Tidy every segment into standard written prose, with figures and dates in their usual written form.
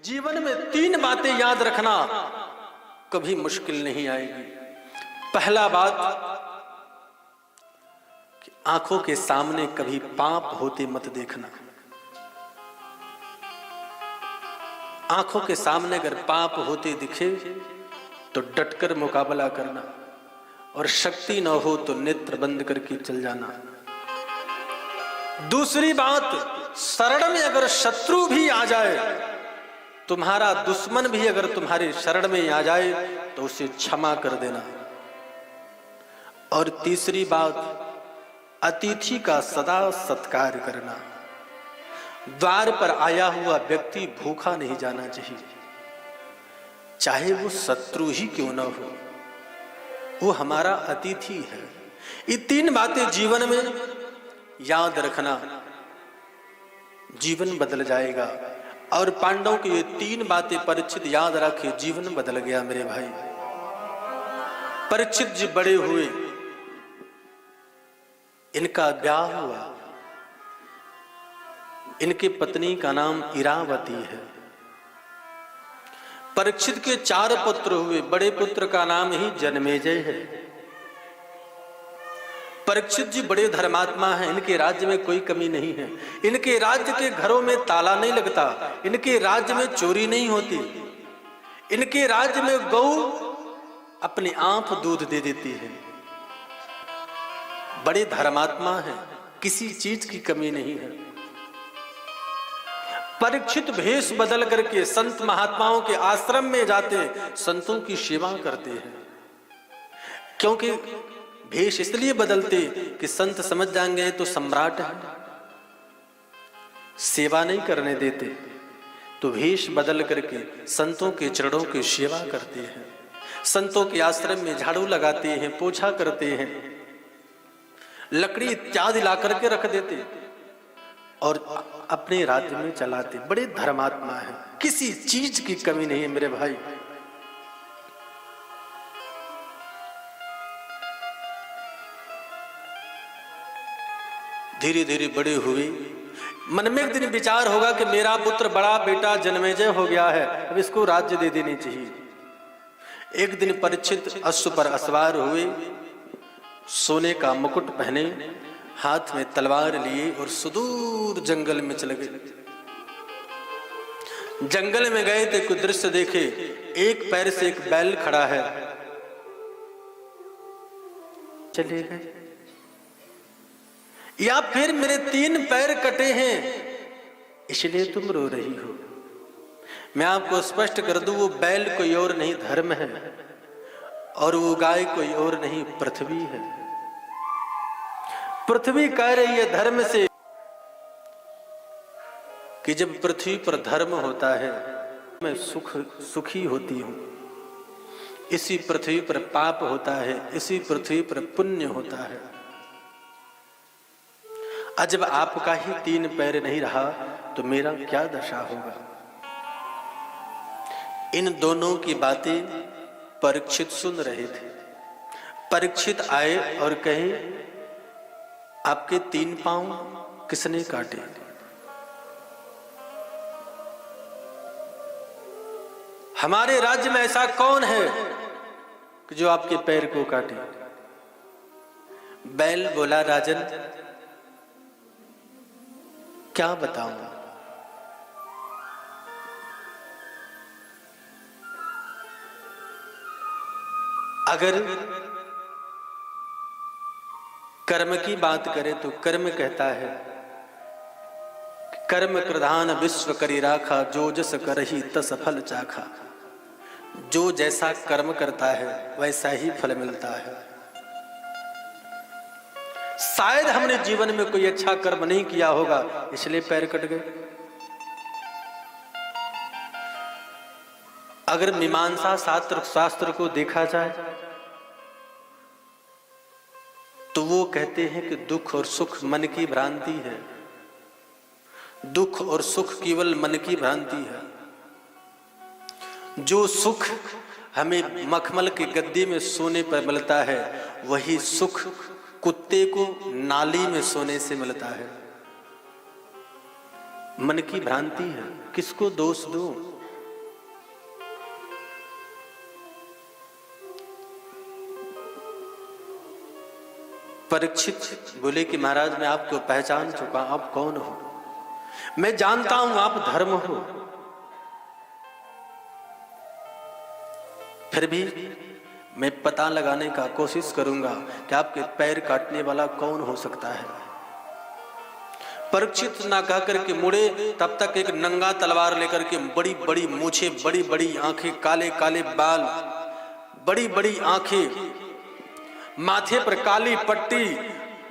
जीवन में 3 बातें याद रखना कभी मुश्किल नहीं आएगी। पहला बात कि आंखों के सामने कभी पाप होते मत देखना। आंखों के सामने अगर पाप होते दिखे तो डटकर मुकाबला करना, और शक्ति न हो तो नेत्र बंद करके चल जाना। दूसरी बात, शरण में अगर शत्रु भी आ जाए, तुम्हारा दुश्मन भी अगर तुम्हारे शरण में आ जाए तो उसे क्षमा कर देना। और तीसरी बात, अतिथि का सदा सत्कार करना। द्वार पर आया हुआ व्यक्ति भूखा नहीं जाना चाहिए, चाहे वो शत्रु ही क्यों न हो, वो हमारा अतिथि है। ये 3 बातें जीवन में याद रखना, जीवन बदल जाएगा। और पांडवों की ये 3 बातें परीक्षित याद रखे, जीवन बदल गया मेरे भाई। परीक्षित जी बड़े हुए, इनका ब्याह हुआ, इनके पत्नी का नाम इरावती है। परीक्षित के 4 पुत्र हुए, बड़े पुत्र का नाम ही जन्मेजय है। परीक्षित जी बड़े धर्मात्मा हैं, इनके राज्य में कोई कमी नहीं है। इनके राज्य के घरों में ताला नहीं लगता, इनके राज्य में चोरी नहीं होती, इनके राज्य में गौ अपनी आंख दूध दे देती है। बड़े धर्मात्मा हैं, किसी चीज की कमी नहीं है। परीक्षित भेष बदल करके संत महात्माओं के आश्रम में जाते, संतों की सेवा करते हैं। क्योंकि भेष इसलिए बदलते कि संत समझ जाएंगे तो सम्राट है, सेवा नहीं करने देते, तो भेष बदल करके संतों के चरणों की सेवा करते हैं। संतों के आश्रम में झाड़ू लगाते हैं, पोछा करते हैं, लकड़ी इत्यादि ला करके रख देते और अपने राज्य में चलाते। बड़े धर्मात्मा है, किसी चीज की कमी नहीं है मेरे भाई। धीरे धीरे बड़े हुए, मन में एक दिन विचार होगा कि मेरा पुत्र बड़ा बेटा जन्मेजय हो गया है, अब इसको राज्य दे देनी चाहिए। एक दिन परीक्षित अश्व पर असवार हुए, सोने का मुकुट पहने, हाथ में तलवार लिए और सुदूर जंगल में चले गए। जंगल में गए तो कुछ दृश्य देखे, एक पैर से एक बैल खड़ा है, चले गए। या फिर मेरे 3 पैर कटे हैं इसलिए तुम रो रही हो। मैं आपको स्पष्ट कर दूं, वो बैल कोई और नहीं धर्म है, और वो गाय कोई और नहीं पृथ्वी है। पृथ्वी कह रही है धर्म से कि जब पृथ्वी पर धर्म होता है मैं सुखी होती हूं, इसी पृथ्वी पर पाप होता है, इसी पृथ्वी पर पुण्य होता है। आज जब आपका ही 3 पैर नहीं रहा तो मेरा क्या दशा होगा। इन दोनों की बातें परीक्षित सुन रहे थे। परीक्षित आए और कहे, आपके 3 पांव किसने काटे? हमारे राज्य में ऐसा कौन है कि जो आपके पैर को काटे? बैल बोला, राजन क्या बताऊं, अगर कर्म की बात करें तो कर्म कहता है, कर्म प्रधान विश्व करी राखा, जो जस करही तस फल चाखा। जो जैसा कर्म करता है वैसा ही फल मिलता है। शायद हमने जीवन में कोई अच्छा कर्म नहीं किया होगा इसलिए पैर कट गए। अगर मीमांसा शास्त्र को देखा जाए तो वो कहते हैं कि दुख और सुख मन की भ्रांति है। दुख और सुख केवल मन की भ्रांति है। जो सुख हमें मखमल के गद्दे में सोने पर मिलता है, वही सुख कुत्ते को नाली में सोने से मिलता है। मन की भ्रांति है, किसको दोष दो। परीक्षित बोले कि महाराज मैं आपको पहचान चुका, आप कौन हो? मैं जानता हूं आप धर्म हो, फिर भी मैं पता लगाने का कोशिश करूंगा कि आपके पैर काटने वाला कौन हो सकता है। परीक्षित ना कह करके मुड़े, तब तक एक नंगा तलवार लेकर के, बड़ी बड़ी मूछें, बड़ी बड़ी आंखें, काले काले बाल, बड़ी बड़ी आंखें, माथे पर काली पट्टी,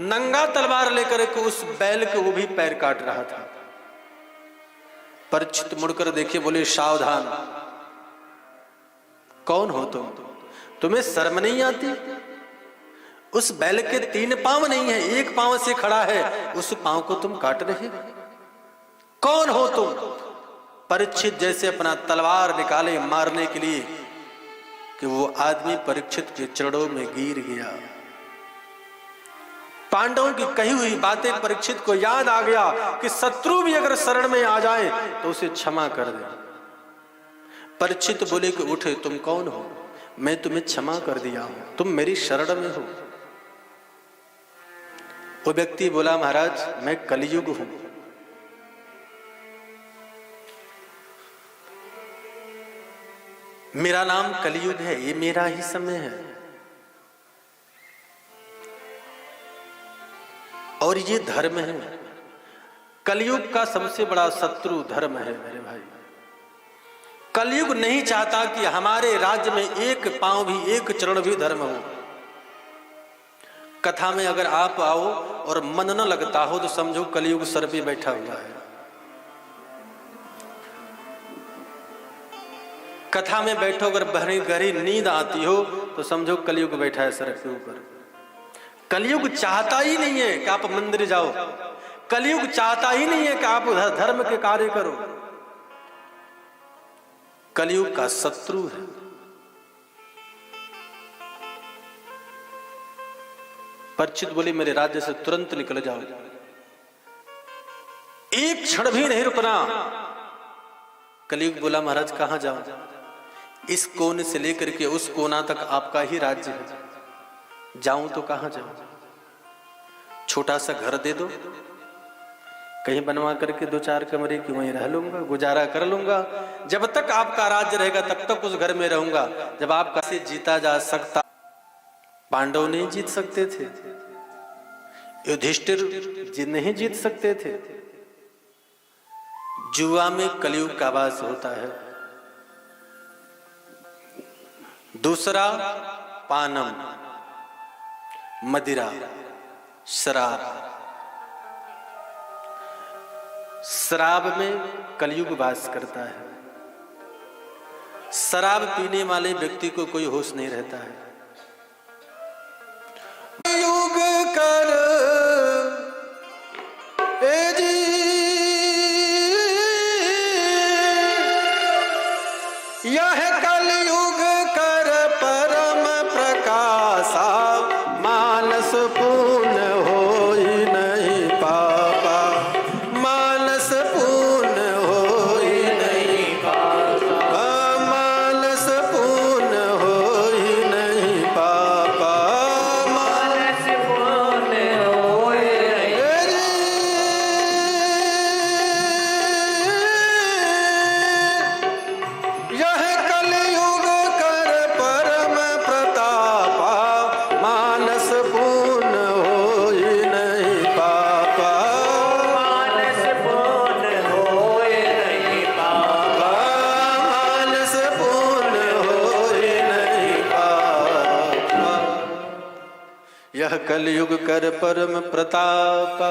नंगा तलवार लेकर के उस बैल के वो भी पैर काट रहा था। परीक्षित मुड़कर देखे, बोले सावधान, कौन हो तुम? तुम्हें शर्म नहीं आती? उस बैल के 3 पांव नहीं है, 1 पांव से खड़ा है, उस पांव को तुम काट रहे हो? कौन हो तुम? परीक्षित जैसे अपना तलवार निकाले मारने के लिए कि वो आदमी परीक्षित के चरणों में गिर गया। पांडवों की कही हुई बातें परीक्षित को याद आ गया कि शत्रु भी अगर शरण में आ जाए तो उसे क्षमा कर दे। परीक्षित बोले कि उठे, तुम कौन हो? मैं तुम्हें क्षमा कर दिया हूं, तुम मेरी शरण में हो। वो व्यक्ति बोला, महाराज मैं कलयुग हूं, मेरा नाम कलयुग है, ये मेरा ही समय है और ये धर्म है। कलयुग का सबसे बड़ा शत्रु धर्म है मेरे भाई। कलयुग नहीं चाहता कि हमारे राज्य में 1 पांव भी, 1 चरण भी धर्म हो। कथा में अगर आप आओ और मन न लगता हो तो समझो कलयुग सर पे बैठा हुआ है। कथा में बैठो, अगर गहरी नींद आती हो तो समझो कलयुग बैठा है सर के ऊपर। कलयुग चाहता ही नहीं है कि आप मंदिर जाओ, कलयुग चाहता ही नहीं है कि आप धर्म के कार्य करो। कलयुग का शत्रु है। परीक्षित बोले, मेरे राज्य से तुरंत निकल जाओ, 1 क्षण भी नहीं रुकना। कलयुग बोला, महाराज कहां जाऊं? इस कोने से लेकर के उस कोना तक आपका ही राज्य है, जाऊं तो कहां जाऊं? छोटा सा घर दे दो, कहीं बनवा करके 2-4 कमरे की वहीं रह लूंगा, गुजारा कर लूंगा। जब तक आपका राज्य रहेगा तब तक उस घर में रहूंगा। जब आपका से जीता जा सकता, पांडव नहीं जीत सकते थे, युधिष्ठिर जी नहीं जीत सकते थे। जुआ में कलयुग का वास होता है। दूसरा पानम, मदिरा, शराब। शराब में कलयुग वास करता है। शराब पीने वाले व्यक्ति को कोई होश नहीं रहता है। युग कर ए जी, यह कलयुग कर परम प्रकाशा, मानस पूर्ण होई नहीं पापा, मानस पूर्ण होई नहीं पापा, मानस पूर्ण होई नहीं पापा, मानस पूर्ण होई नहीं। यह कलयुग कर परम प्रतापा, मानस पूर्ण होई नहीं पापा, मानस पूर्ण होई नहीं पापा, मानस पूर्ण होई नहीं पापा। यह कलयुग कर परम प्रतापा,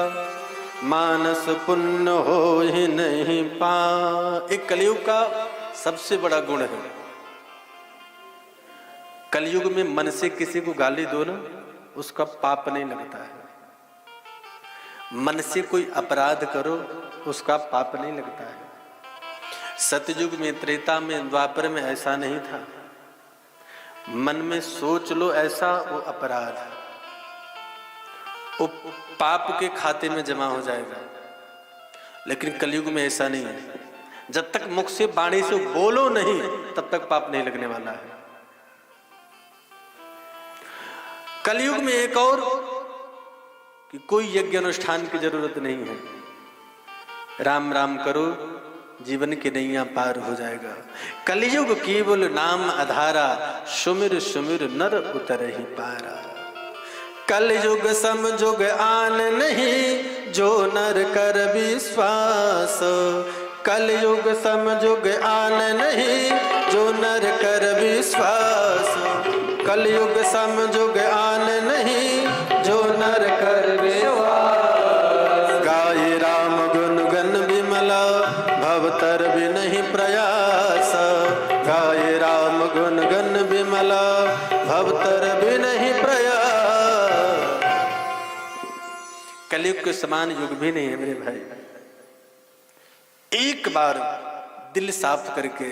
मानस पुण्य होई नहीं पा। एक कलयुग का सबसे बड़ा गुण है, कलयुग में मन से किसी को गाली दो ना, उसका पाप नहीं लगता है। मन से कोई अपराध करो, उसका पाप नहीं लगता है। सतयुग में, त्रेता में, द्वापर में ऐसा नहीं था। मन में सोच लो ऐसा, वो अपराध है, वो पाप के खाते में जमा हो जाएगा। लेकिन कलयुग में ऐसा नहीं है। जब तक मुख से वाणी से बोलो नहीं, तब तक पाप नहीं लगने वाला है। कलयुग में एक और कि कोई यज्ञ अनुष्ठान की जरूरत नहीं है, राम राम करो, जीवन की नैया पार हो जाएगा। कलयुग केवल नाम आधारा, सुमिर सुमिर नर उतर ही पारा। कलयुग समयुग आन नहीं, जो नर कर विश्वास। कलयुग समयुग आन नहीं, जो नर कर विश्वास। कलयुग समयुग आन नहीं, जो नर कर विश्वास। गाये राम गुण गन विमला, भवतर भी नहीं प्रयास। गाये राम गुण गन विमला, भवतर भी नहीं प्रयास। कलयुग के समान युग भी नहीं है मेरे भाई। एक बार दिल साफ करके,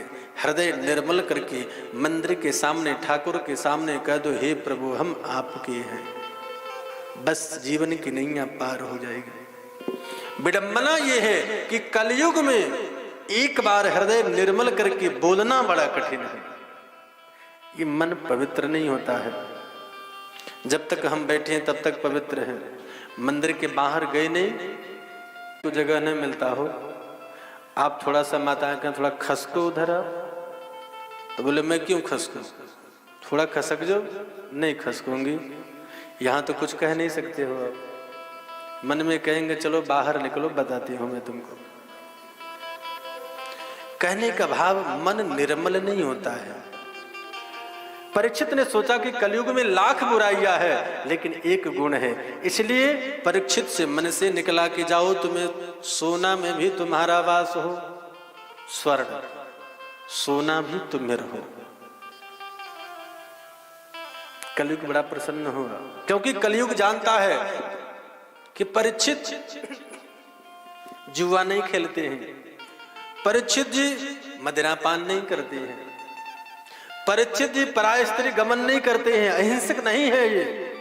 हृदय निर्मल करके मंदिर के सामने, ठाकुर के सामने कह दो, हे प्रभु हम आपके हैं, बस जीवन की नैया पार हो जाएगी। विडंबना यह है कि कलयुग में एक बार हृदय निर्मल करके बोलना बड़ा कठिन है। ये मन पवित्र नहीं होता है। जब तक हम बैठे हैं तब तक पवित्र हैं। मंदिर के बाहर गए नहीं तो जगह नहीं मिलता हो, आप थोड़ा सा माता का थोड़ा खसको उधर आप, तो बोले मैं क्यों खसकूं, थोड़ा खसक जाओ, नहीं खसकूंगी, यहाँ तो कुछ कह नहीं सकते हो आप। मन में कहेंगे चलो बाहर निकलो, बताती हूं मैं तुमको। कहने का भाव मन निर्मल नहीं होता है। परीक्षित ने सोचा कि कलयुग में लाख बुराइयां है, लेकिन एक गुण है, इसलिए परीक्षित से मन से निकला कि जाओ, तुम्हें सोना में भी तुम्हारा वास हो, स्वर्ण सोना भी तुम में रहो। कलयुग बड़ा प्रसन्न होगा, क्योंकि कलयुग जानता है कि परीक्षित जुआ नहीं खेलते हैं, परीक्षित जी मदिरा पान नहीं करते हैं, परीक्षित जी पराय स्त्री गमन नहीं करते हैं, अहिंसक नहीं है ये।